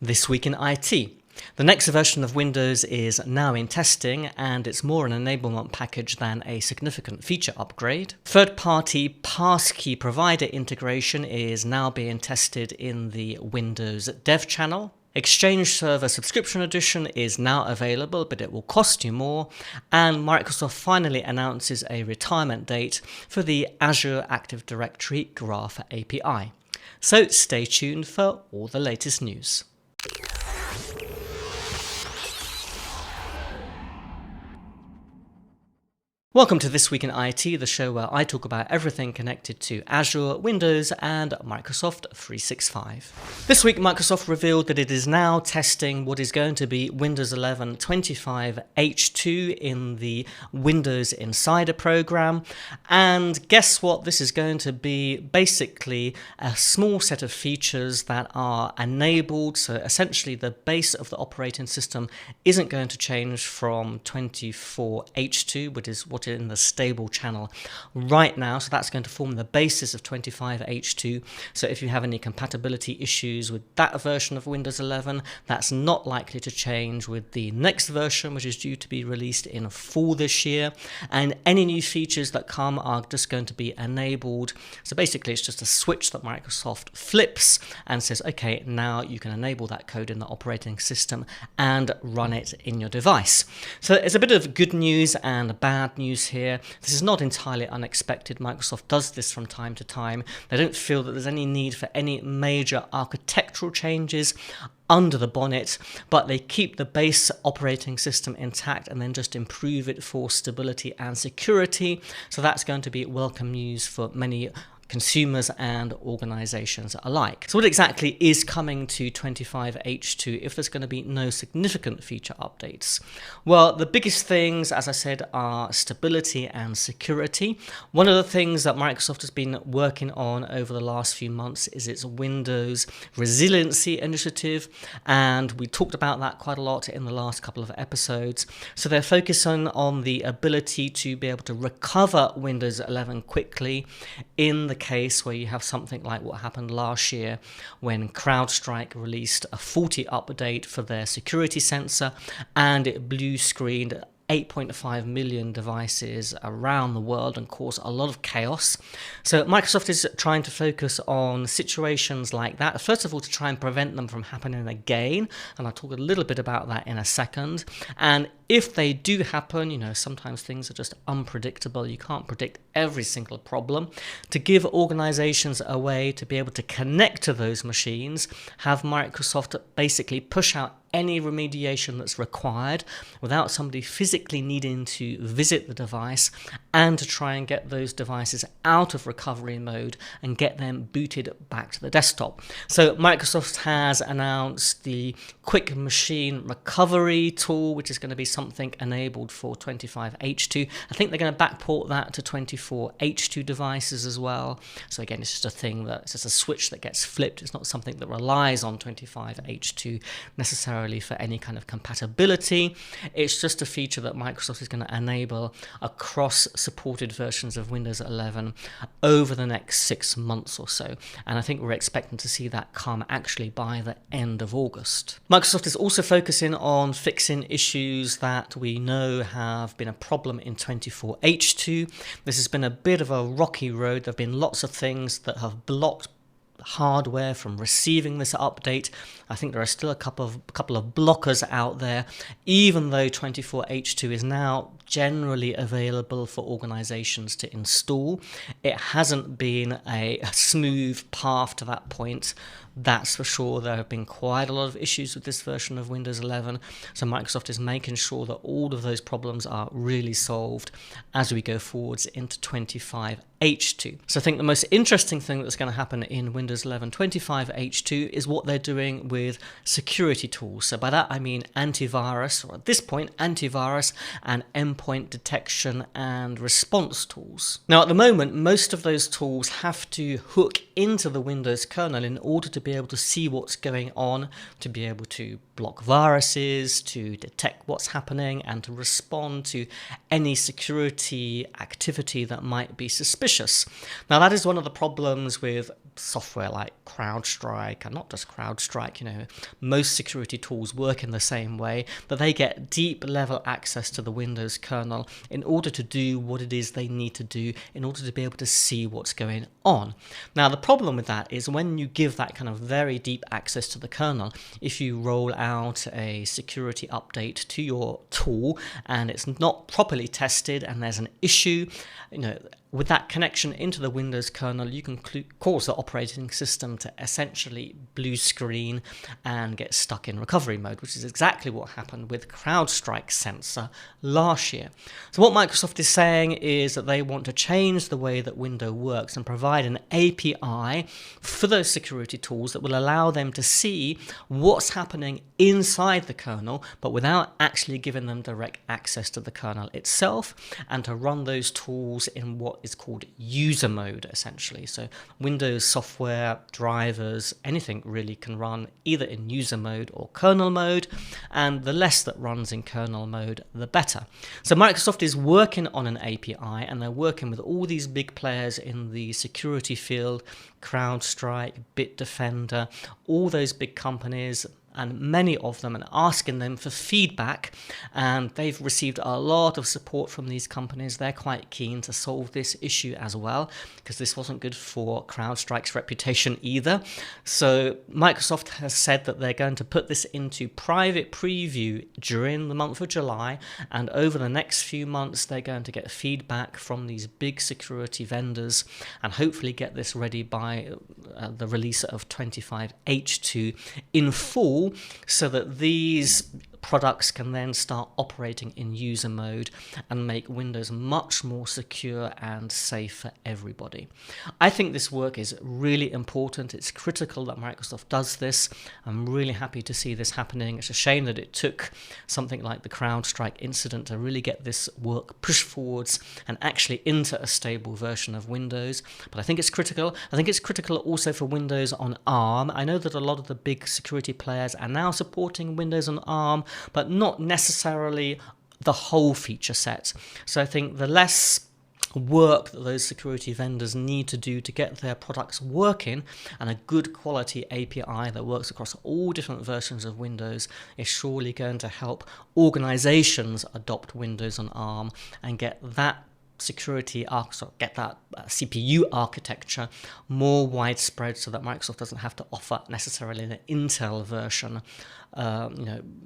This week in IT. The next version of Windows is now in testing, and it's more an enablement package than a significant feature upgrade. Third-party passkey provider integration is now being tested in the Windows dev channel. Exchange Server Subscription Edition is now available, but it will cost you more. And Microsoft finally announces a retirement date for the Azure Active Directory Graph API. So stay tuned for all the latest news. Welcome to This Week in IT, the show where I talk about everything connected to Azure, Windows, and Microsoft 365. This week, Microsoft revealed that it is now testing what is going to be Windows 11 25 H2 in the Windows Insider program. And guess what? This is going to be basically a small set of features that are enabled. So essentially, the base of the operating system isn't going to change from 24 H2, which is what in the stable channel right now. So that's going to form the basis of 25H2. So if you have any compatibility issues with that version of Windows 11, that's not likely to change with the next version, which is due to be released in fall this year. And any new features that come are just going to be enabled. So basically, it's just a switch that Microsoft flips and says, okay, now you can enable that code in the operating system and run it in your device. So it's a bit of good news and bad news here. This is not entirely unexpected. Microsoft does this from time to time. They don't feel that there's any need for any major architectural changes under the bonnet, but they keep the base operating system intact and then just improve it for stability and security. So that's going to be welcome news for many consumers and organizations alike. So what exactly is coming to 25H2 if there's going to be no significant feature updates? Well, the biggest things, as I said, are stability and security. One of the things that Microsoft has been working on over the last few months is its Windows Resiliency Initiative, and we talked about that quite a lot in the last couple of episodes. So they're focusing on the ability to be able to recover Windows 11 quickly in the case where you have something like what happened last year when CrowdStrike released a faulty update for their security sensor and it blue screened 8.5 million devices around the world and caused a lot of chaos. So Microsoft is trying to focus on situations like that. First of all, to try and prevent them from happening again. And I'll talk a little bit about that in a second. And if they do happen, sometimes things are just unpredictable. You can't predict every single problem. To give organizations a way to be able to connect to those machines, have Microsoft basically push out any remediation that's required without somebody physically needing to visit the device, and to try and get those devices out of recovery mode and get them booted back to the desktop. So Microsoft has announced the Quick Machine Recovery tool, which is going to be something enabled for 25H2. I think they're going to backport that to 24H2 devices as well. So again, it's just a thing it's just a switch that gets flipped. It's not something that relies on 25H2 necessarily for any kind of compatibility. It's just a feature that Microsoft is going to enable across supported versions of Windows 11 over the next 6 months or so. And I think we're expecting to see that come actually by the end of August. Microsoft is also focusing on fixing issues that we know have been a problem in 24H2. This has been a bit of a rocky road. There have been lots of things that have blocked hardware from receiving this update. I think there are still a couple of blockers out there, even though 24H2 is now generally available for organizations to install. It hasn't been a smooth path to that point. That's for sure. There have been quite a lot of issues with this version of Windows 11, so Microsoft is making sure that all of those problems are really solved as we go forwards into 25H2. So I think the most interesting thing that's going to happen in Windows 11 25H2 is what they're doing with security tools. So by that I mean antivirus, or at this point antivirus and endpoint detection and response tools. Now at the moment, most of those tools have to hook into the Windows kernel in order to be able to see what's going on, to be able to block viruses, to detect what's happening, and to respond to any security activity that might be suspicious. Now that is one of the problems with software like CrowdStrike, and not just CrowdStrike, most security tools work in the same way, that they get deep level access to the Windows kernel in order to do what it is they need to do in order to be able to see what's going on. Now, the problem with that is when you give that kind of very deep access to the kernel, if you roll out a security update to your tool and it's not properly tested and there's an issue, with that connection into the Windows kernel, you can cause the operating system to essentially blue screen and get stuck in recovery mode, which is exactly what happened with CrowdStrike Sensor last year. So what Microsoft is saying is that they want to change the way that Windows works and provide an API for those security tools that will allow them to see what's happening inside the kernel, but without actually giving them direct access to the kernel itself, and to run those tools in what is called user mode, essentially. So Windows software, drivers, anything really can run either in user mode or kernel mode, and the less that runs in kernel mode, the better. So Microsoft is working on an API, and they're working with all these big players in the security field, CrowdStrike, Bitdefender, all those big companies, and many of them, and asking them for feedback, and they've received a lot of support from these companies. They're quite keen to solve this issue as well, because this wasn't good for CrowdStrike's reputation either. So Microsoft has said that they're going to put this into private preview during the month of July, and over the next few months they're going to get feedback from these big security vendors and hopefully get this ready by the release of 25H2 in full, so that these products can then start operating in user mode and make Windows much more secure and safe for everybody. I think this work is really important. It's critical that Microsoft does this. I'm really happy to see this happening. It's a shame that it took something like the CrowdStrike incident to really get this work pushed forwards and actually into a stable version of Windows. But I think it's critical. I think it's critical also for Windows on ARM. I know that a lot of the big security players are now supporting Windows on ARM, but not necessarily the whole feature set. So I think the less work that those security vendors need to do to get their products working, and a good quality API that works across all different versions of Windows, is surely going to help organizations adopt Windows on ARM and get that CPU architecture more widespread, so that Microsoft doesn't have to offer necessarily an Intel version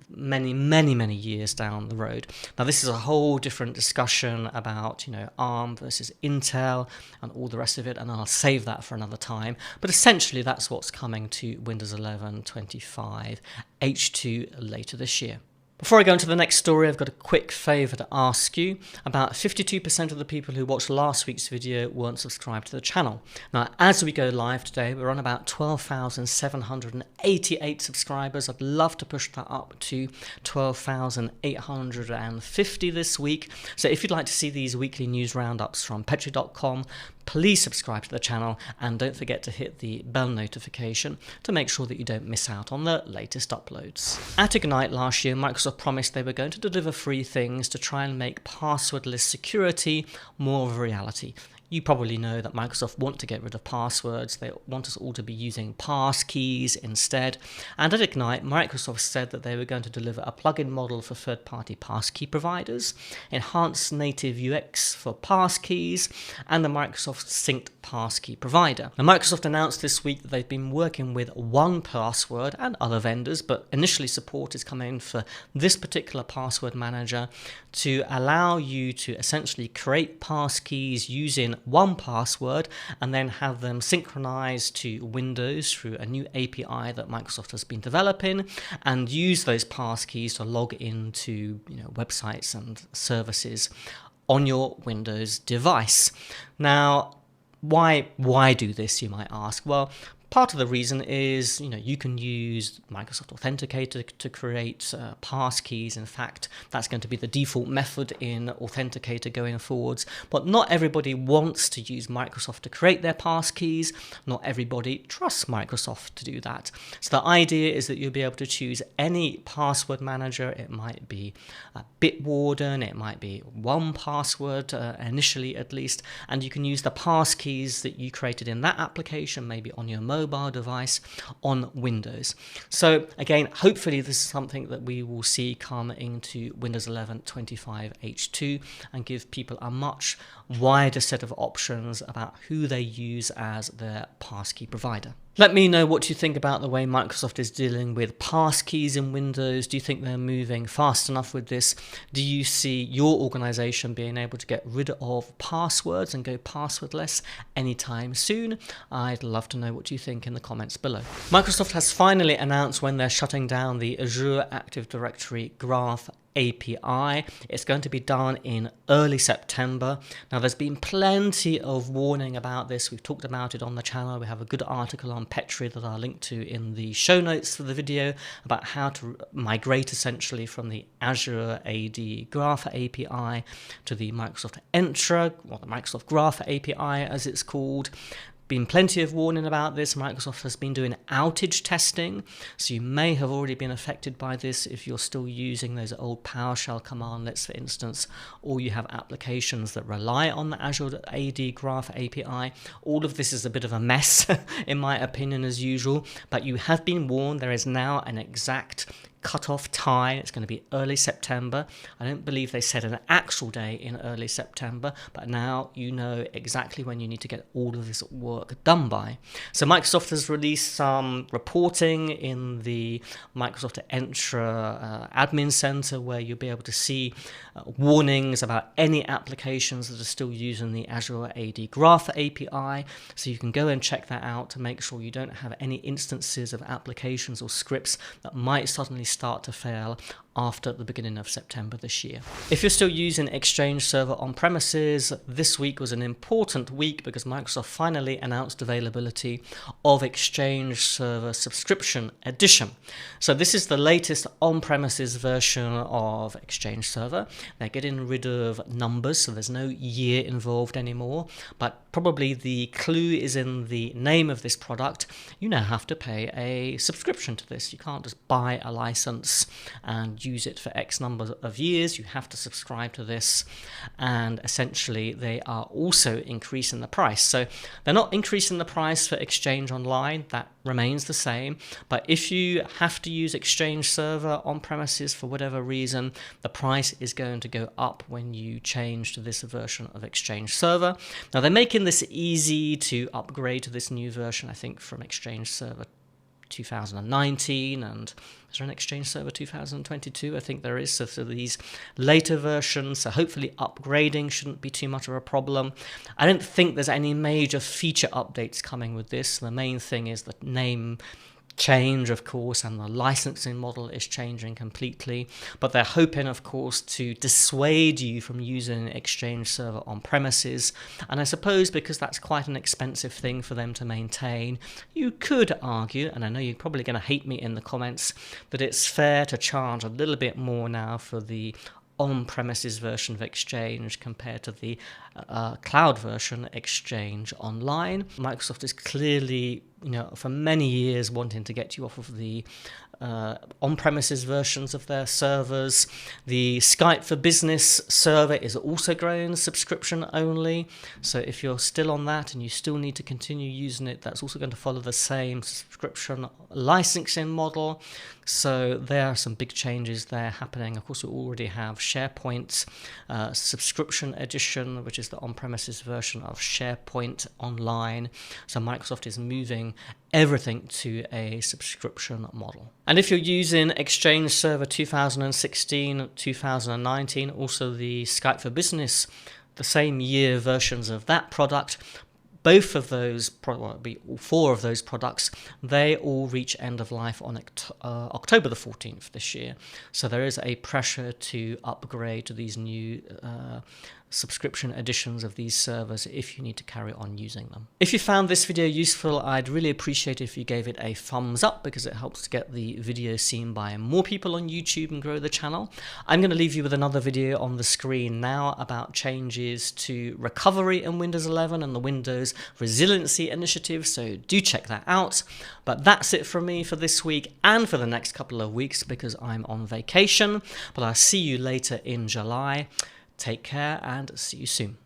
many years down the road. Now, this is a whole different discussion about ARM versus Intel and all the rest of it, and I'll save that for another time. But essentially that's what's coming to Windows 11 25 H2 later this year. Before I go into the next story, I've got a quick favour to ask you. About 52% of the people who watched last week's video weren't subscribed to the channel. Now, as we go live today, we're on about 12,788 subscribers. I'd love to push that up to 12,850 this week. So if you'd like to see these weekly news roundups from Petri.com, please subscribe to the channel, and don't forget to hit the bell notification to make sure that you don't miss out on the latest uploads. At Ignite last year, Microsoft promised they were going to deliver free things to try and make passwordless security more of a reality. You probably know that Microsoft want to get rid of passwords. They want us all to be using passkeys instead. And at Ignite, Microsoft said that they were going to deliver a plugin model for third-party passkey providers, enhanced native UX for passkeys, and the Microsoft synced passkey provider. Now, Microsoft announced this week that they've been working with 1Password and other vendors, but initially support is coming for this particular password manager to allow you to essentially create passkeys using 1Password and then have them synchronized to Windows through a new API that Microsoft has been developing, and use those passkeys to log into websites and services on your Windows device. Now, why do this, you might ask? Well, Part of the reason is, you can use Microsoft Authenticator to create passkeys. In fact, that's going to be the default method in Authenticator going forwards. But not everybody wants to use Microsoft to create their passkeys. Not everybody trusts Microsoft to do that. So the idea is that you'll be able to choose any password manager. It might be Bitwarden, it might be 1Password, initially at least, and you can use the passkeys that you created in that application, maybe on your mobile device on Windows. So again, hopefully this is something that we will see come into Windows 11 25 H2 and give people a much wider set of options about who they use as their passkey provider. Let me know what you think about the way Microsoft is dealing with passkeys in Windows. Do you think they're moving fast enough with this? Do you see your organization being able to get rid of passwords and go passwordless anytime soon? I'd love to know what you think in the comments below. Microsoft has finally announced when they're shutting down the Azure Active Directory Graph API. It's going to be done in early September. Now, there's been plenty of warning about this. We've talked about it on the channel. We have a good article on Petri that I'll link to in the show notes for the video about how to migrate essentially from the Azure AD Graph API to the Microsoft Entra, or the Microsoft Graph API as it's called. Been plenty of warning about this. Microsoft has been doing outage testing, so you may have already been affected by this if you're still using those old PowerShell commandlets, for instance, or you have applications that rely on the Azure AD Graph API. All of this is a bit of a mess, in my opinion, as usual, but you have been warned. There is now an exact cut-off time. It's going to be early September. I don't believe they said an actual day in early September, but now you know exactly when you need to get all of this work done by. So Microsoft has released some reporting in the Microsoft Entra Admin Center where you'll be able to see warnings about any applications that are still using the Azure AD Graph API. So you can go and check that out to make sure you don't have any instances of applications or scripts that might suddenly start to fail after the beginning of September this year. If you're still using Exchange Server on premises, this week was an important week because Microsoft finally announced availability of Exchange Server Subscription Edition. So this is the latest on-premises version of Exchange Server. They're getting rid of numbers, so there's no year involved anymore, but probably the clue is in the name of this product. You now have to pay a subscription to this. You can't just buy a license and use it for X number of years. You have to subscribe to this, and essentially they are also increasing the price. So they're not increasing the price for Exchange Online, that remains the same, but if you have to use Exchange Server on premises for whatever reason, the price is going to go up when you change to this version of Exchange Server. Now they're making this easy to upgrade to this new version, I think from Exchange Server 2019, and is there an Exchange Server 2022? I think there is. So for these later versions, so hopefully upgrading shouldn't be too much of a problem. I don't think there's any major feature updates coming with this. The main thing is the name change, of course, and the licensing model is changing completely, but they're hoping, of course, to dissuade you from using Exchange Server on premises. And I suppose because that's quite an expensive thing for them to maintain, you could argue, and I know you're probably going to hate me in the comments, that it's fair to charge a little bit more now for the on-premises version of Exchange compared to the cloud version Exchange Online. Microsoft is clearly, for many years wanting to get you off of the on-premises versions of their servers. The Skype for Business server is also growing subscription only. So if you're still on that and you still need to continue using it, that's also going to follow the same subscription licensing model. So there are some big changes there happening. Of course, we already have SharePoint subscription edition, which is the on-premises version of SharePoint Online. So Microsoft is moving everything to a subscription model. And if you're using Exchange Server 2016, 2019, also the Skype for Business, the same year versions of that product, both of those, all four of those products, they all reach end of life on October the 14th this year. So there is a pressure to upgrade to these new subscription editions of these servers if you need to carry on using them. If you found this video useful, I'd really appreciate it if you gave it a thumbs up, because it helps to get the video seen by more people on YouTube and grow the channel. I'm going to leave you with another video on the screen now about changes to recovery in Windows 11 and the Windows Resiliency Initiative, so do check that out. But that's it from me for this week and for the next couple of weeks, because I'm on vacation. But I'll see you later in July. Take care and see you soon.